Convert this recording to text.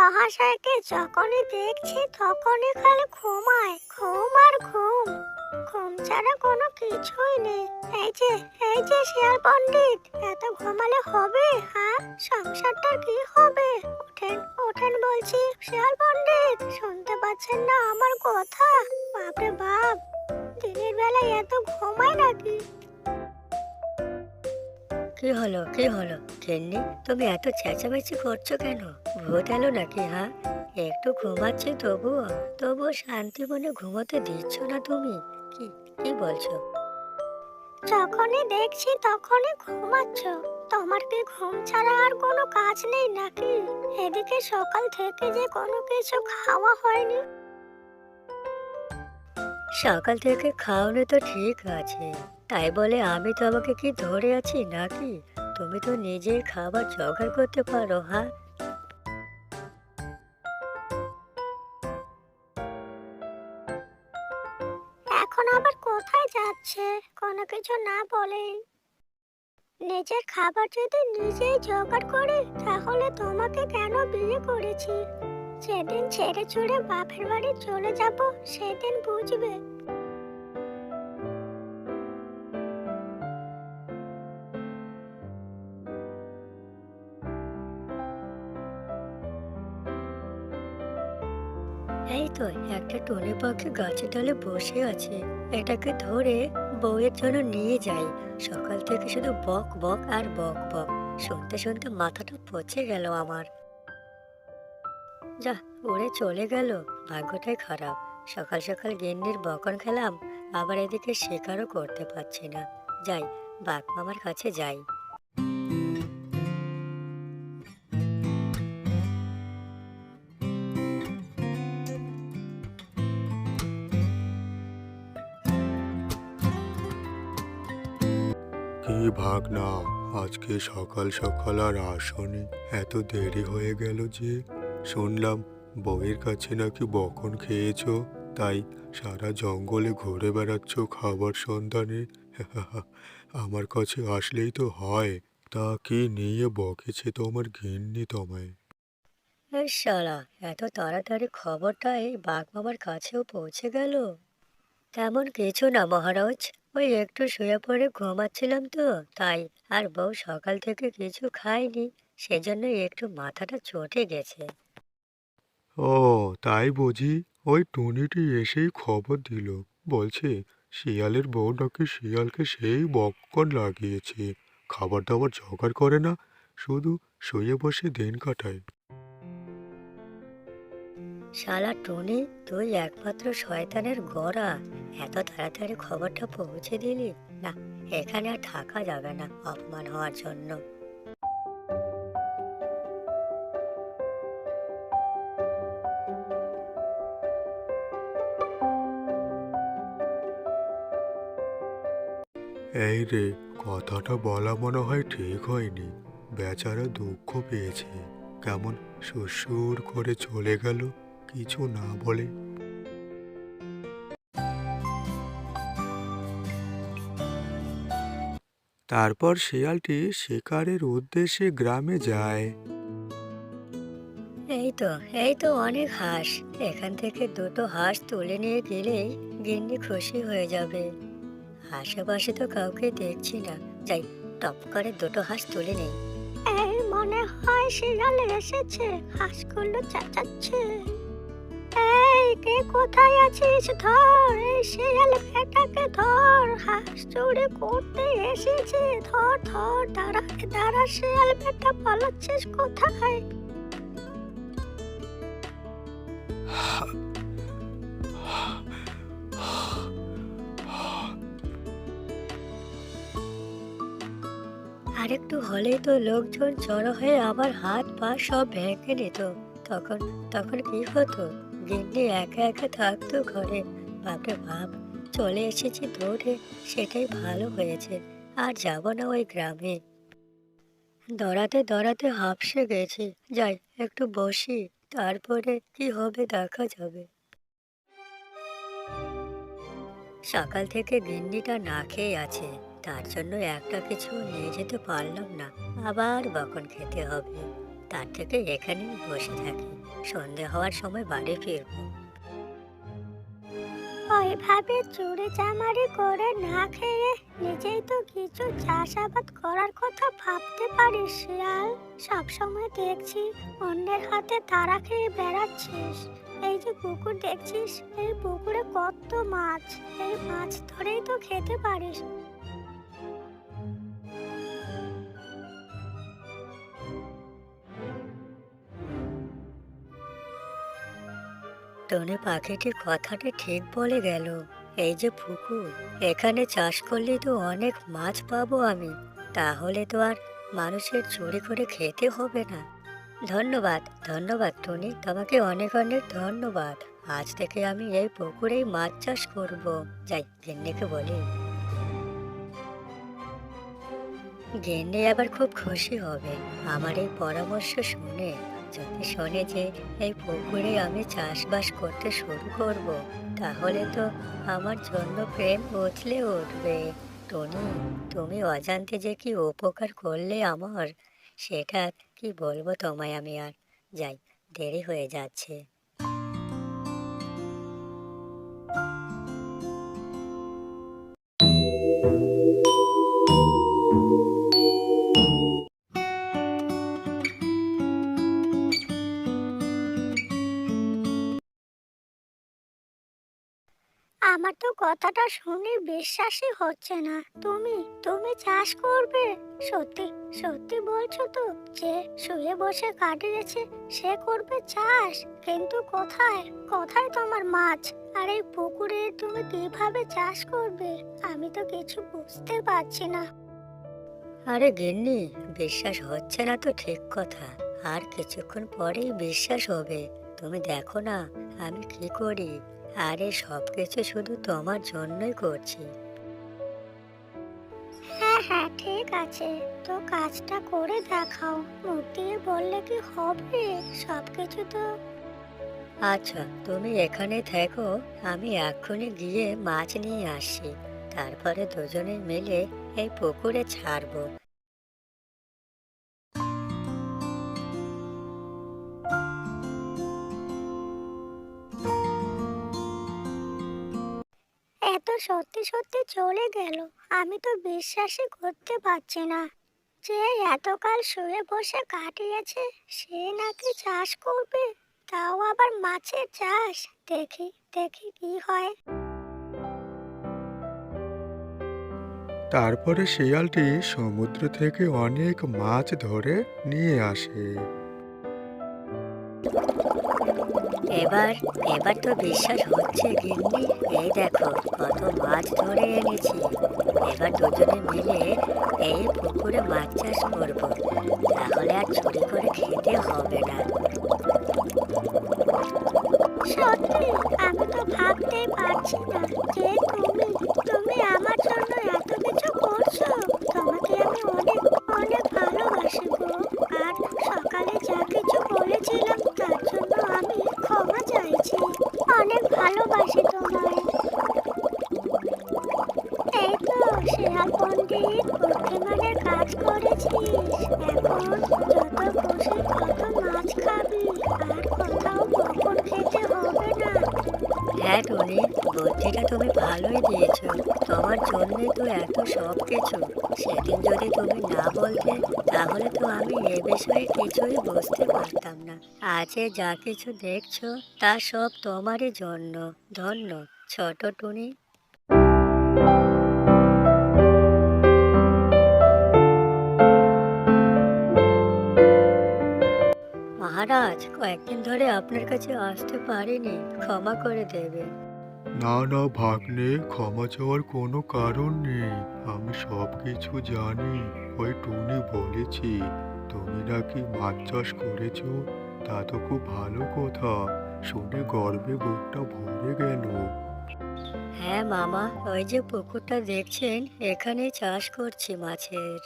মহাশয়কে যখনই দেখছি তখনই খালি ঘুমায়, ঘুম আর ঘুম। ঘুম ছাড়া কোনো কিছুই নেই। এই যে শিয়াল পণ্ডিত, এত ঘুমালে হবে? হ্যাঁ, সংসারটার কি হবে? ওঠেন ওঠেন বলছি, শিয়াল পণ্ডিত, শুনতে পাচ্ছেন না আমার কথা? বাপরে বাপ, দিনের বেলায় এত ঘুমায় নাকি? কি হলো গিন্নি, তুমি এত চেঁচামেচি করছো কেন? ভূত এলো নাকি? হ্যাঁ, একটু ঘুমাচ্ছি, তবুও শান্তি মনে ঘুমোতে দিচ্ছ না তুমি। কি কি বলছো? যখনই দেখছি তখনই ঘুমাচ্ছ। তোমার কি ঘুম ছাড়া আর কোনো কাজ নেই নাকি? এদিকে সকাল থেকে যে কোনো কিছু খাওয়া হয়নি। সকাল থেকে খাওনি তো ঠিক আছে, তাই বলে আমি তোমাকে কি ধরে আছি নাকি? তুমি তো নিজেই খাবার জোগাড় করতে পারো। হ্যাঁ, এখন আবার কোথায় যাচ্ছে কোনো কিছু না বলেই? নিজের খাবার যদি নিজেই জোগাড় করে তাহলে তোমাকে কেন বিয়ে করেছি? যেদিন ছেড়ে ছুড়ে বাপের বাড়ি চলে যাব সেদিন বুঝবে। এই তো একটা টুনি পাখি গাছের ডালে বসে আছে। এটাকে ধরে বউয়ের জন্য নিয়ে যাই। সকাল থেকে শুধু বক বক আর বক বক, শুনতে শুনতে মাথাটা পচে গেল আমার। যা, উড়ে চলে গেল। ভাগ্যটাই খারাপ। সকাল সকাল গিন্নির বকন খেলাম, আবার এদিকে শিকারও করতে পারছি না। যাই, বাঘ মামার কাছে যাই। কি ভাগনা, আজকে সকাল সকাল আর আসনি? এত দেরি হয়ে গেল যে। শুনলাম বউয়ের কাছে নাকি বকন খেয়েছো, তাই সারা জঙ্গলে ঘুরে বেড়াচ্ছ খাবার সন্ধানে। আমার কাছে আসলেই তো হয়। তা কি নিয়ে বকেছে তোমার গিন্নি তোমায়? এই শালা, এত তাড়াতাড়ি খবরটা এই বাঘ মামার কাছেও পৌঁছে গেল? তেমন কিছু না মহারাজ, ওই একটু শুয়ে পড়ে ঘুমাচ্ছিলাম তো, তাই। আর বউ সকাল থেকে কিছু খায়নি, সেজন্য একটু মাথাটা চটে গেছে। ও, তাই বুঝি? ওই টুনিটি এসেই খবর দিল, বলছে শিয়ালের বউ নাকি শিয়ালকে সেই বকন লাগিয়েছে। খাবার দাবার জোগাড় করে না, শুধু শুয়ে বসে দিন কাটায়। শালা টুনি, তুই একমাত্র শয়তানের গোড়া। এত তাড়াতাড়ি খবরটা পৌঁছে দিলি? না, এখানে আর থাকা যাবে না অপমান হওয়ার জন্য। এই রে, কথাটা বলা মনে হয় ঠিক হয়নি। বেচারা দুঃখ পেয়েছে, কেমন সুসুর করে চলে গেল কিছু না বলে। তারপর শিয়ালটি শিকারের উদ্দেশ্যে গ্রামে যায়। এই তো এই তো অনেক হাঁস। এখান থেকে দুটো হাঁস তুলে নিয়ে গেলেই গিন্নি খুশি হয়ে যাবে। আশেপাশে তো কাউকে দেখছি না। যাই, টপ করে দুটো হাঁস তুলে নেই। এই মনে হয় শিয়াল এসেছে, হাঁসগুলো চেঁচাচ্ছে। এই কে কোথায় আছিস? ধর এই শিয়াল বেটাকে ধর, হাঁস চুরি করতে এসেছে। ধর ধর, দাঁড়া দাঁড়া, শিয়াল বেটা পালাচ্ছিস কোথায়? আরেকটু হলেই তো লোকজন জড়ো হয়ে আমার হাত পা সব ভেঙে নিত। তখন তখন কি হতো? গিন্নি একা একা থাকতো ঘরে। বাপরে বাপ, চলে এসেছি দৌড়ে, সেটাই ভালো হয়েছে। আর যাব না ওই গ্রামে। দৌড়াতে দৌড়াতে হাঁপসে গেছি। যাই, একটু বসি, তারপরে কি হবে দেখা যাবে। সকাল থেকে গিন্নিটা না খেয়ে আছে, তার জন্য একটা কিছু নিয়ে যেতে পারলাম না। আবার বকন খেতে হবে, তার থেকে এখানেই বসে থাকি। সন্ধে হওয়ার সময় বাড়ি ফিরবো। ওইভাবে চুরি চামারি করে না খেয়ে নিজেই তো কিছু চাষাবাদ করার কথা ভাবতে পারিস শিয়াল। সবসময় দেখছি অন্যের হাতে তাড়া খেয়ে বেড়াচ্ছিস। এই যে পুকুর দেখছিস, এই পুকুরে কত মাছ, এই মাছ ধরেই তো খেতে পারিস। টনি পাখিটির কথাটা ঠিক বলে গেল। এই যে পুকুর, এখানে চাষ করলে তো অনেক মাছ পাবো আমি। তাহলে তো আর মানুষের চুরি করে খেতে হবে না। ধন্যবাদ, ধন্যবাদ টনি, তোমাকে অনেক অনেক ধন্যবাদ। আজ থেকে আমি এই পুকুরেই মাছ চাষ করব। যাই গিন্নিকে বলি। গিন্নি আবার খুব খুশি হবে আমার এই পরামর্শ শুনে। যদি শোনে যে এই পুকুরে আমি চাষবাস করতে শুরু করব, তাহলে তো আমার জন্য প্রেম উথলে উঠবে। টনি, তুমি অজান্তে যে কি উপকার করলে আমার, সেটা কি বলবো তোমায় আমি আর। যাই, দেরি হয়ে যাচ্ছে। আমার তো কথাটা শুনে বিশ্বাসই হচ্ছে না। তুমি তুমি চাষ করবে? সত্যি সত্যি বলছো তো যে শুয়ে বসে কাটিয়েছে সে করবে চাষ? কিন্তু কোথায় কোথায় তোমার মাছ? আর এই পুকুরে তুমি কিভাবে চাষ করবে? আমি তো কিছু বুঝতে পারছি না। আরে গিন্নি, বিশ্বাস হচ্ছে না তো ঠিক কথা। আর কিছুক্ষণ পরেই বিশ্বাস হবে। তুমি দেখো না আমি কি করি। আরে সবকিছু শুধু তোমার জন্যই করছি। হ্যাঁ হ্যাঁ, ঠিক আছে, তো কাজটা করে দেখাও। মুখ দিয়ে বললে কি হবে? সবকিছু তো। আচ্ছা, তুমি এখানে থেকো, আমি এক্ষুনি গিয়ে মাছ নিয়ে আসছি। তারপরে দুজনে মিলে এই পুকুরে ছাড়বো। এত সত্যি সত্যি চলে গেল। আমি তো বিশ্বাসই করতে পারছি না যে এতকাল শুয়ে বসে কাটিয়েছে সে নাকি চাষ করবে, তাও আবার মাছের চাষ। দেখি দেখি কি হয়। তারপরে শিয়ালটি সমুদ্র থেকে অনেক মাছ ধরে নিয়ে আসে। এবার এবার তো বিশ্বাস হচ্ছে গিন্নি। এই দেখো কত মাছ ধরে এনেছি। এবার দুজনে মিলে এই পুকুরে মাছ চাষ করব। তাহলে আর চুরি করে খেতে হবে না। সত্যি আমি তো ভাবতেই পারছি না যে তুমি তুমি আমার জন্য এত কিছু করছো। তোমাকে আমি অনেক অনেক ভালোবাসি গো। আর সকালে যা কিছু বলেছিলাম তার জন্য আমি ক্ষমা চাইছি। অনেক ভালোবাসি তোমায়। এই তো শেয়াল পণ্ডিত, বুদ্ধিমানের কাজ করেছিস। এখন যত খুশি তত মাছ খাবি, আর কোথাও বকুন খেতে হবে না। হ্যাঁ টনি, বুদ্ধিটা তুমি ভালোই দিয়েছো। তোমার জন্যই তো এত সব কিছু। সেদিন যদি তুমি না বলতে, তাহলে তো আমি এ বিষয়ে কিছুই বুঝতে পারতাম না। আজ এ যা কিছু দেখছো তা সব তোমারই জন্য। ধন্য ছোট টুনি। মহারাজ, কয়েকদিন ধরে আপনার কাছে আসতে পারিনি, ক্ষমা করে দেবেন। না না ভাগ্নে, ক্ষমা চাওয়ার কোনো কারণ নেই। আমি সব কিছু জানি। ওই টুনি বলেছি তুমি নাকি মাছ চাষ করেছো। তা তো খুব ভালো কথা, শুনে গর্বে বুকটা ভরে গেল। হ্যাঁ মামা, ওই যে পুকুরটা দেখছেন, এখানেই চাষ করছি মাছের।